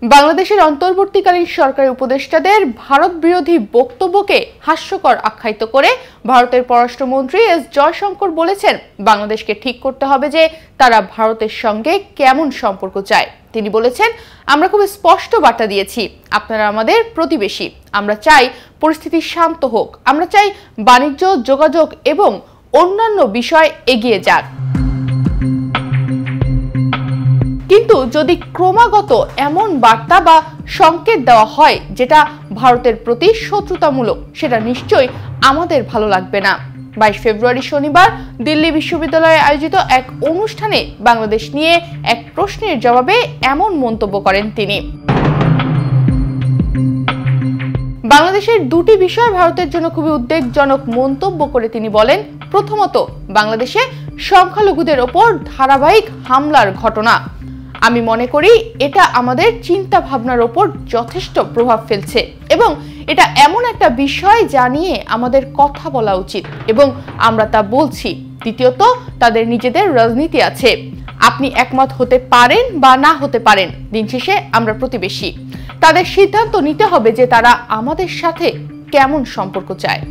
বাংলাদেশের অন্তর্বর্তীকালীন সরকারি উপদেষ্টাদের ভারত বিরোধী বক্তব্যকে হাস্যকর আখ্যায়িত করে ভারতের পররাষ্ট্রমন্ত্রী এস জয়শঙ্কর বলেছেন, বাংলাদেশকে ঠিক করতে হবে যে তারা ভারতের সঙ্গে কেমন সম্পর্ক চায়। তিনি বলেছেন, আমরা খুব স্পষ্ট বার্তা দিয়েছি, আপনারা আমাদের প্রতিবেশী। আমরা চাই পরিস্থিতি শান্ত হোক, আমরা চাই বাণিজ্য, যোগাযোগ এবং অন্যান্য বিষয় এগিয়ে যাক। কিন্তু যদি ক্রমাগত এমন বার্তা বা সংকেত দেওয়া হয় যেটা ভারতের প্রতি শত্রুতামূলক, সেটা নিশ্চয়ই আমাদের ভালো লাগবে না। 22 ফেব্রুয়ারি শনিবার দিল্লি বিশ্ববিদ্যালয়ে আয়োজিত এক অনুষ্ঠানে বাংলাদেশ নিয়ে এক প্রশ্নের জবাবে এমন মন্তব্য করেন তিনি। বাংলাদেশের দুটি বিষয় ভারতের জন্য খুবই উদ্বেগজনক মন্তব্য করে তিনি বলেন, প্রথমত, বাংলাদেশে সংখ্যালঘুদের ওপর ধারাবাহিক হামলার ঘটনা। আমি মনে করি এটা আমাদের চিন্তা ভাবনার ওপর যথেষ্ট প্রভাব ফেলছে এবং এটা এমন একটা বিষয় যা নিয়ে আমাদের কথা বলা উচিত এবং আমরা তা বলছি। দ্বিতীয়ত, তাদের নিজেদের রাজনীতি আছে। আপনি একমত হতে পারেন বা না হতে পারেন, দিন শেষে আমরা প্রতিবেশী। তাদের সিদ্ধান্ত নিতে হবে যে তারা আমাদের সাথে কেমন সম্পর্ক চায়।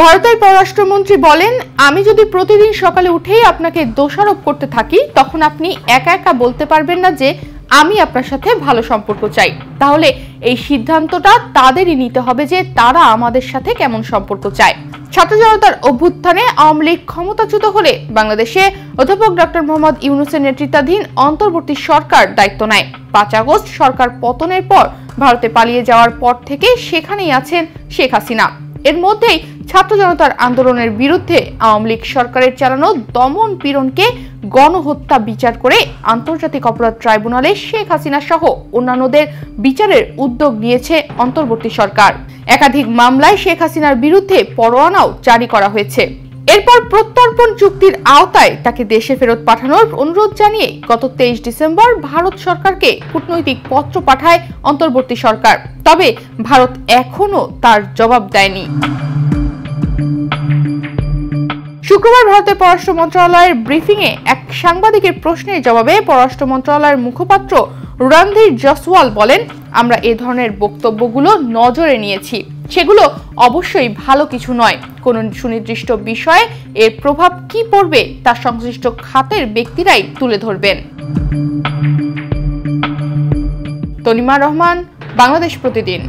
ভারতের পররাষ্ট্রমন্ত্রী বলেন, আমি যদি প্রতিদিন সকালে উঠেই আপনাকে দোষারোপ করতে থাকি, তখন আপনি একা একা বলতে পারবেন না যে আমি আপনার সাথে ভালো সম্পর্ক চাই। তাহলে এই সিদ্ধান্তটা তাদেরই নিতে হবে যে তারা আমাদের সাথে কেমন সম্পর্ক চায়। ছাত্র জনতার অভ্যুত্থানে আওয়ামী লীগ ক্ষমতাচ্যুত হলে বাংলাদেশে অধ্যাপক ডক্টর মোহাম্মদ ইউনূসের নেতৃত্বাধীন অন্তর্বর্তী সরকার দায়িত্ব নেয়। 5 আগস্ট সরকার পতনের পর ভারতে পালিয়ে যাওয়ার পর থেকে সেখানেই আছেন শেখ হাসিনা। এর মধ্যেই ছাত্র জনতার আন্দোলনের বিরুদ্ধে আওয়ামী লীগ সরকারের চালানো দমন পীড়নকে গণহত্যা বিচার করে আন্তর্জাতিক অপরাধ ট্রাইব্যুনালে শেখ হাসিনা সহ অন্যান্যদের বিচারের উদ্যোগ নিয়েছে অন্তর্বর্তী সরকার। একাধিক মামলায় শেখ হাসিনার বিরুদ্ধে পরোয়ানাও জারি করা হয়েছে। এরপর প্রত্যর্পণ চুক্তির আওতায় তাকে দেশে ফেরত পাঠানোর অনুরোধ জানিয়ে গত 23 ডিসেম্বর ভারত সরকারকে কূটনৈতিক পত্র পাঠায় অন্তর্বর্তী সরকার। তবে ভারত এখনো তার জবাব দেয়নি। শুক্রবার ভারতের পররাষ্ট্র মন্ত্রণালয়ের ব্রিফিংয়ে এক সাংবাদিকের প্রশ্নের জবাবে পররাষ্ট্র মন্ত্রণালয়ের মুখপাত্র রণধীর জসওয়াল বলেন, আমরা এ ধরনের বক্তব্যগুলো নজরে নিয়েছি। সেগুলো অবশ্যই ভালো কিছু নয়। কোন সুনির্দিষ্ট বিষয়ে এর প্রভাব কি পড়বে তা সংশ্লিষ্ট খাতের ব্যক্তিরাই তুলে ধরবেন। তনিমা রহমান, বাংলাদেশ প্রতিদিন।